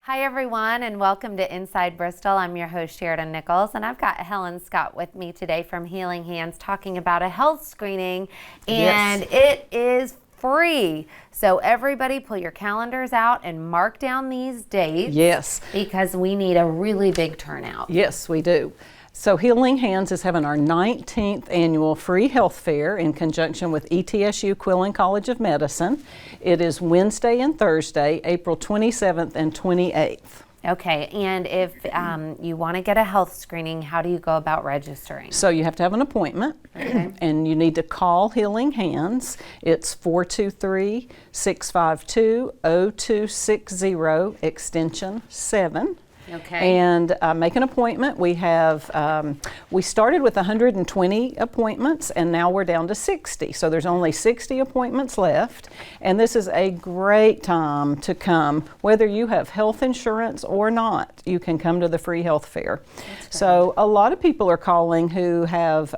Hi everyone, and welcome to Inside Bristol. I'm your host Sheridan Nichols, and I've got Helen Scott with me today from Healing Hands talking about a health screening, and It is free. So everybody pull your calendars out and mark down these dates. Yes. Because we need a really big turnout. Yes, we do. So Healing Hands is having our 19th annual free health fair in conjunction with ETSU Quillen College of Medicine. It is Wednesday and Thursday, April 27th and 28th. Okay, and if you want to get a health screening, how do you go about registering? So you have to have an appointment, and you need to call Healing Hands. It's 423-652-0260, extension 7. Okay. And make an appointment. We started with 120 appointments, and now we're down to 60. So there's only 60 appointments left, and this is a great time to come. Whether you have health insurance or not, you can come to the free health fair. So a lot of people are calling who have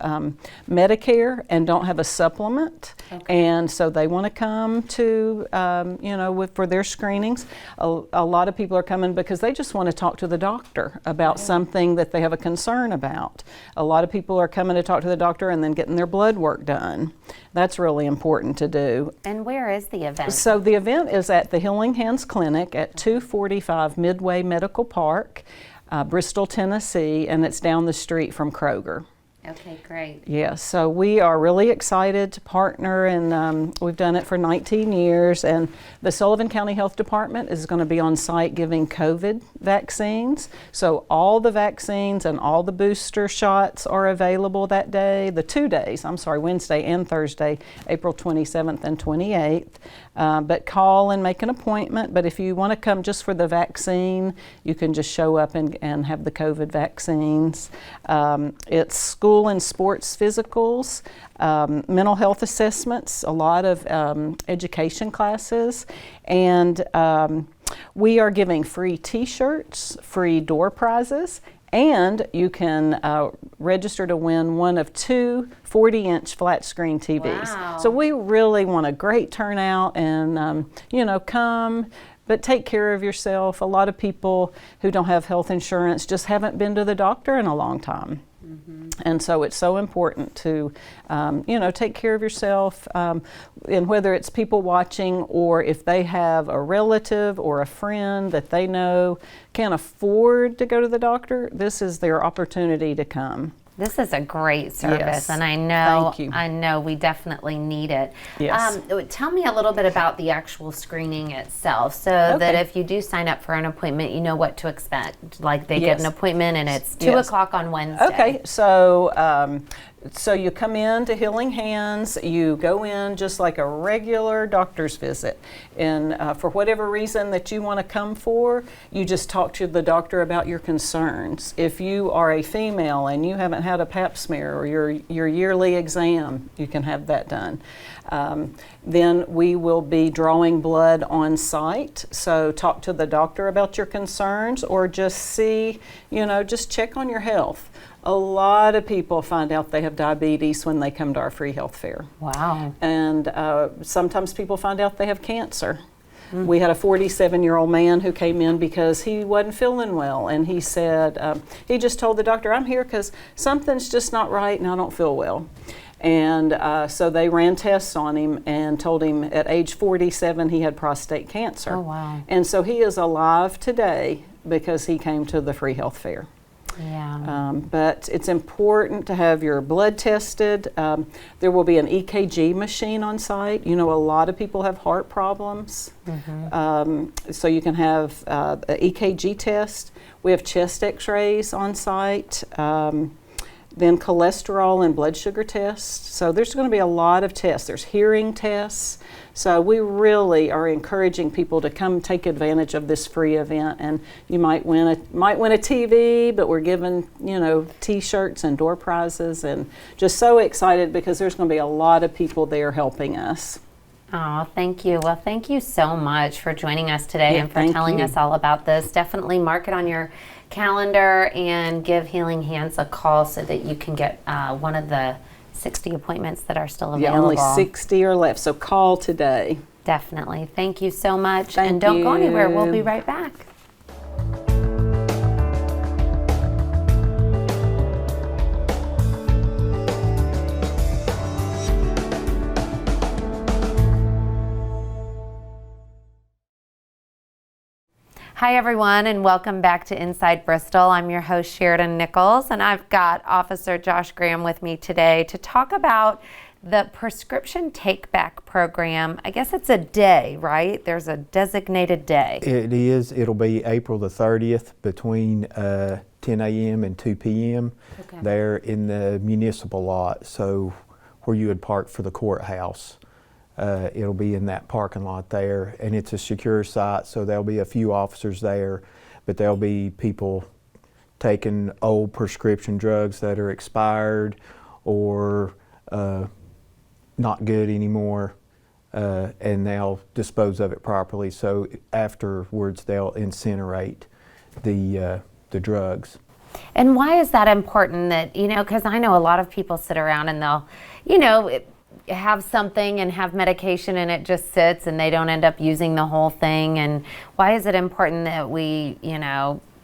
Medicare and don't have a supplement, and so they want to come to, for their screenings. A lot of people are coming because they just want to talk to the doctor about something that they have a concern about. A lot of people are coming to talk to the doctor and then getting their blood work done. That's really important to do. And where is the event? So the event is at the Healing Hands Clinic at 245 Midway Medical Park, Bristol, Tennessee, and it's down the street from Kroger. Okay, great. Yes, so we are really excited to partner, and we've done it for 19 years, and the Sullivan County Health Department is going to be on site giving COVID vaccines. So all the vaccines and all the booster shots are available that day, the 2 days, Wednesday and Thursday, April 27th and 28th. But call and make an appointment. But if you want to come just for the vaccine, you can just show up and have the COVID vaccines. It's school and sports physicals, mental health assessments, a lot of education classes, and we are giving free t-shirts, free door prizes, and you can register to win one of 2 40-inch flat screen TVs. Wow. So we really want a great turnout, and come, but take care of yourself. A lot of people who don't have health insurance just haven't been to the doctor in a long time. And so it's so important to, take care of yourself, and whether it's people watching or if they have a relative or a friend that they know can't afford to go to the doctor, this is their opportunity to come. This is a great service, Yes. and I know we definitely need it. Yes. Tell me a little bit about the actual screening itself, so that if you do sign up for an appointment, you know what to expect. Like they get an appointment, and it's 2 o'clock on Wednesday. Okay, so you come in to Healing Hands, you go in just like a regular doctor's visit, and for whatever reason that you want to come for, you just talk to the doctor about your concerns. If you are a female and you haven't had a pap smear or your yearly exam, you can have that done. Then we will be drawing blood on site, so talk to the doctor about your concerns, or just see, just check on your health. A lot of people find out they have diabetes when they come to our free health fair. Wow. And sometimes people find out they have cancer. We had a 47-year-old man who came in because he wasn't feeling well, and he said, he just told the doctor, I'm here because something's just not right and I don't feel well. And so they ran tests on him and told him at age 47 he had prostate cancer. Oh, wow. And so he is alive today because he came to the free health fair. Yeah. But it's important to have your blood tested. There will be an EKG machine on site. A lot of people have heart problems. So you can have an EKG test. We have chest x-rays on site. Then cholesterol and blood sugar tests. So there's going to be a lot of tests. There's hearing tests. So we really are encouraging people to come take advantage of this free event, and you might win a TV, but we're giving t-shirts and door prizes, and just so excited because there's going to be a lot of people there helping us. Oh, thank you. Well, thank you so much for joining us today and for telling us all about this. Definitely mark it on your calendar and give Healing Hands a call so that you can get one of the 60 appointments that are still available. Yeah, only 60 are left, so call today. Definitely. Thank you so much. Thank and don't go you. anywhere. We'll be right back. Hi, everyone, and welcome back to Inside Bristol. I'm your host, Sheridan Nichols, and I've got Officer Josh Graham with me today to talk about the prescription take-back program. I guess it's a day, right? There's a designated day. It is. It'll be April the 30th between 10 a.m. and 2 p.m. Okay. there in the municipal lot, so where you would park for the courthouse. It'll be in that parking lot there, and it's a secure site, so there'll be a few officers there, but there'll be people taking old prescription drugs that are expired or not good anymore, and they'll dispose of it properly. So afterwards, they'll incinerate the drugs. And why is that important that, because I know a lot of people sit around and they'll, have something and have medication and it just sits and they don't end up using the whole thing. And why is it important that we,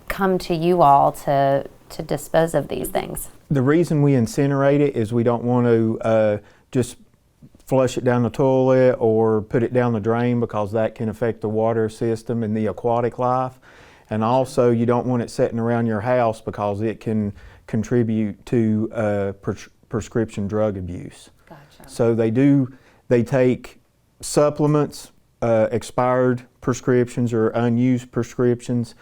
come to you all to dispose of these things? The reason we incinerate it is we don't want to just flush it down the toilet or put it down the drain, because that can affect the water system and the aquatic life. And also you don't want it sitting around your house because it can contribute to prescription drug abuse. Gotcha. So they take supplements, expired prescriptions or unused prescriptions.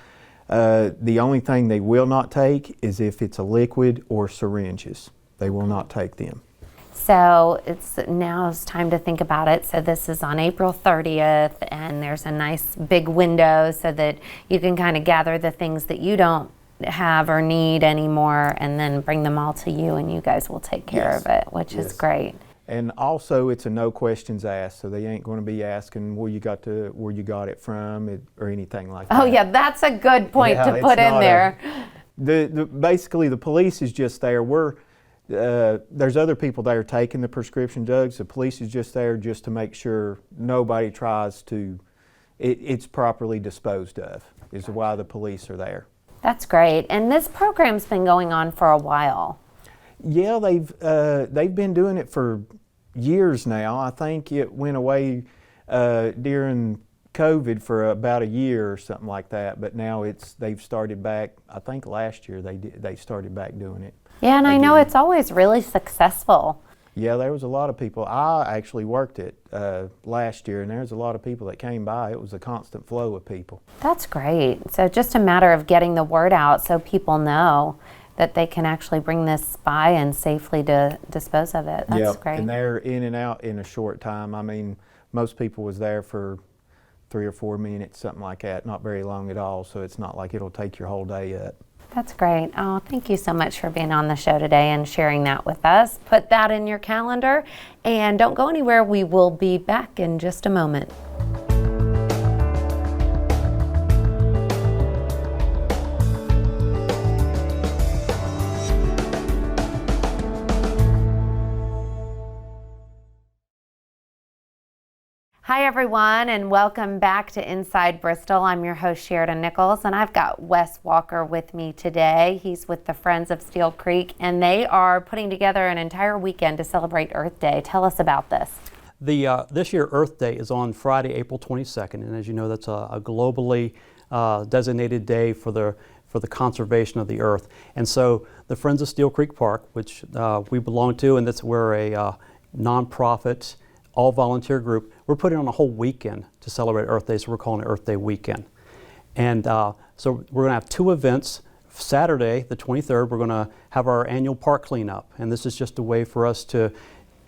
The only thing they will not take is if it's a liquid or syringes. They will not take them. So now it's time to think about it. So this is on April 30th, and there's a nice big window so that you can kind of gather the things that you don't have or need anymore, and then bring them all to you, and you guys will take care Yes. of it, which is great. And also, it's a no questions asked, so they ain't going to be asking where you got it from or anything like that. Oh yeah, that's a good point Yeah, to it's put in not there. Basically, the police is just there. There's other people there taking the prescription drugs. The police is just there just to make sure nobody tries to. It's properly disposed of. Is why the police are there. That's great. And this program's been going on for a while. Yeah, they've been doing it for years now. I think it went away during COVID for about a year or something like that. But now they've started back. I think last year they started back doing it. Yeah, and I know it's always really successful. Yeah, there was a lot of people. I actually worked it last year, and there was a lot of people that came by. It was a constant flow of people. That's great. So just a matter of getting the word out so people know that they can actually bring this by and safely dispose of it. That's great. And they're in and out in a short time. I mean, most people was there for 3 or 4 minutes, something like that. Not very long at all, so it's not like it'll take your whole day up. That's great. Oh, thank you so much for being on the show today and sharing that with us. Put that in your calendar and don't go anywhere. We will be back in just a moment. Hi everyone, and welcome back to Inside Bristol. I'm your host Sheridan Nichols, and I've got Wes Walker with me today. He's with the Friends of Steel Creek, and they are putting together an entire weekend to celebrate Earth Day. Tell us about this. This year Earth Day is on Friday, April 22nd, and as you know, that's a globally designated day for the conservation of the earth. And so the Friends of Steel Creek Park, which we belong to, and we're a nonprofit, all-volunteer group, we're putting on a whole weekend to celebrate Earth Day, so we're calling it Earth Day Weekend. And so we're going to have 2 events. Saturday, the 23rd, we're going to have our annual park cleanup, and this is just a way for us to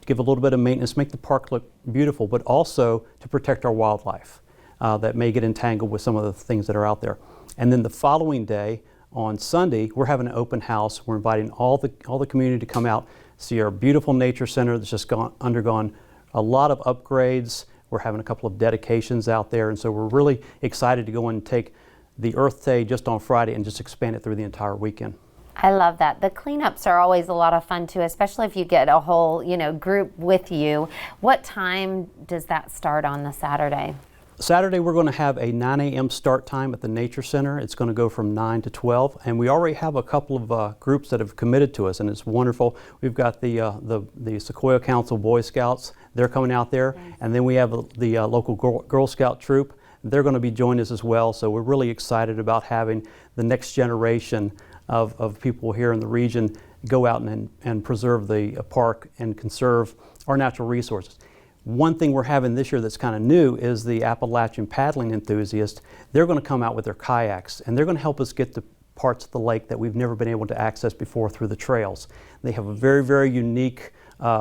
give a little bit of maintenance, make the park look beautiful, but also to protect our wildlife that may get entangled with some of the things that are out there. And then the following day, on Sunday, we're having an open house. We're inviting all the community to come out, see our beautiful nature center that's just undergone a lot of upgrades. We're having a couple of dedications out there, and so we're really excited to go and take the Earth Day just on Friday and just expand it through the entire weekend. I love that. The cleanups are always a lot of fun too, especially if you get a whole, group with you. What time does that start on the Saturday? Saturday we're going to have a 9 a.m. start time at the Nature Center. It's going to go from 9 to 12, and we already have a couple of groups that have committed to us, and it's wonderful. We've got the Sequoia Council Boy Scouts. They're coming out there, and then we have the local Girl Scout troop. They're going to be joining us as well, so we're really excited about having the next generation of people here in the region go out and preserve the park and conserve our natural resources. One thing we're having this year that's kind of new is the Appalachian paddling enthusiasts. They're going to come out with their kayaks, and they're going to help us get to parts of the lake that we've never been able to access before through the trails. They have a very, very unique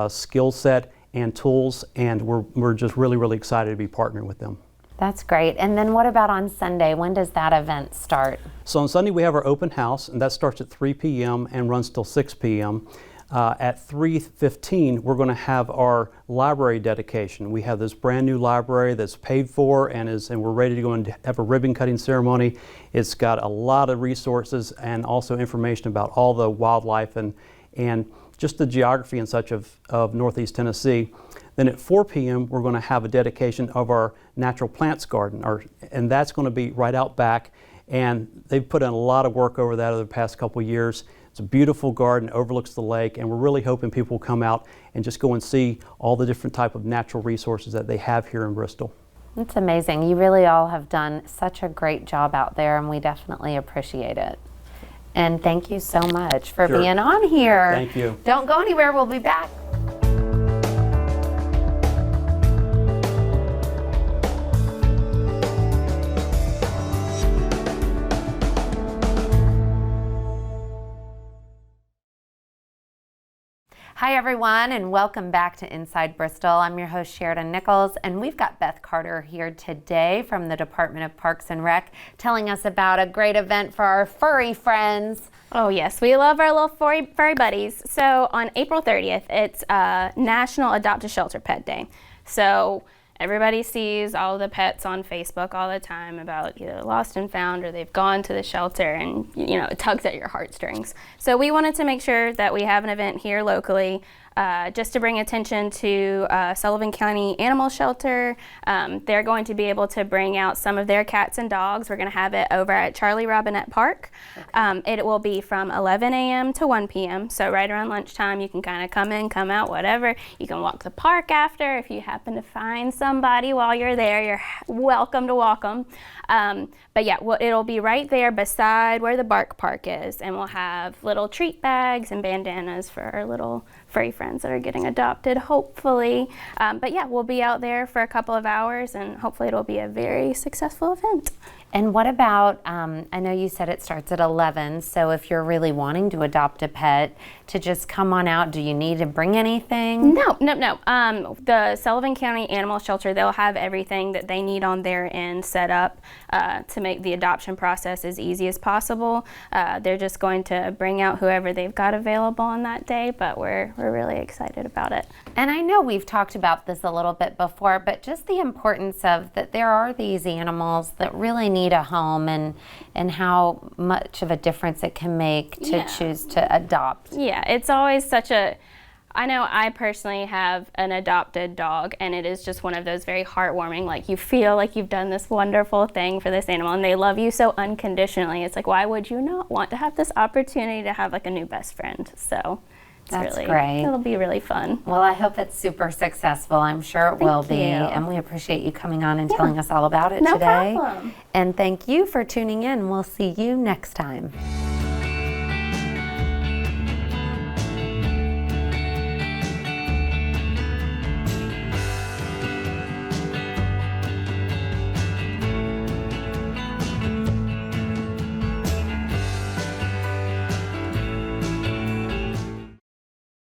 skill set and tools, and we're just really, really excited to be partnering with them. That's great. And then what about on Sunday? When does that event start? So on Sunday we have our open house, and that starts at 3 p.m. and runs till 6 p.m. At 3:15 we're going to have our library dedication. We have this brand new library that's paid for and we're ready to go and have a ribbon cutting ceremony. It's got a lot of resources and also information about all the wildlife and just the geography and such of Northeast Tennessee. Then at 4 p.m. we're going to have a dedication of our natural plants garden, and that's going to be right out back. And they've put in a lot of work over that over the past couple of years. It's a beautiful garden, overlooks the lake, and we're really hoping people will come out and just go and see all the different type of natural resources that they have here in Bristol. It's amazing. You really all have done such a great job out there, and we definitely appreciate it. And thank you so much for being on here. Thank you. Don't go anywhere. We'll be back. Hi everyone, and welcome back to Inside Bristol. I'm your host Sheridan Nichols, and we've got Beth Carter here today from the Department of Parks and Rec telling us about a great event for our furry friends. Oh yes, we love our little furry buddies. So on April 30th, it's National Adopt a Shelter Pet Day. So everybody sees all the pets on Facebook all the time about either lost and found or they've gone to the shelter, and it tugs at your heartstrings. So we wanted to make sure that we have an event here locally just to bring attention to Sullivan County Animal Shelter. They're going to be able to bring out some of their cats and dogs. We're going to have it over at Charlie Robinette Park. Okay. It will be from 11 a.m. to 1 p.m. So right around lunchtime, you can kind of come in, come out, whatever. You can walk the park after. If you happen to find somebody while you're there, you're welcome to walk them. But yeah, it'll be right there beside where the Bark Park is, and we'll have little treat bags and bandanas for our little furry friends that are getting adopted, hopefully. But yeah, we'll be out there for a couple of hours, and hopefully it'll be a very successful event. And what about, I know you said it starts at 11, so if you're really wanting to adopt a pet, to just come on out, do you need to bring anything? No. The Sullivan County Animal Shelter, they'll have everything that they need on their end set up to make the adoption process as easy as possible. They're just going to bring out whoever they've got available on that day, but we're really excited about it. And I know we've talked about this a little bit before, but just the importance of that there are these animals that really need a home, and how much of a difference it can make to choose to adopt. Yeah, it's always such a, I know I personally have an adopted dog, and it is just one of those very heartwarming, like you feel like you've done this wonderful thing for this animal and they love you so unconditionally. It's like, why would you not want to have this opportunity to have like a new best friend? So that's great. It'll be really fun. Well, I hope it's super successful. I'm sure it will be. And we appreciate you coming on and telling us all about it today. No problem. And thank you for tuning in. We'll see you next time.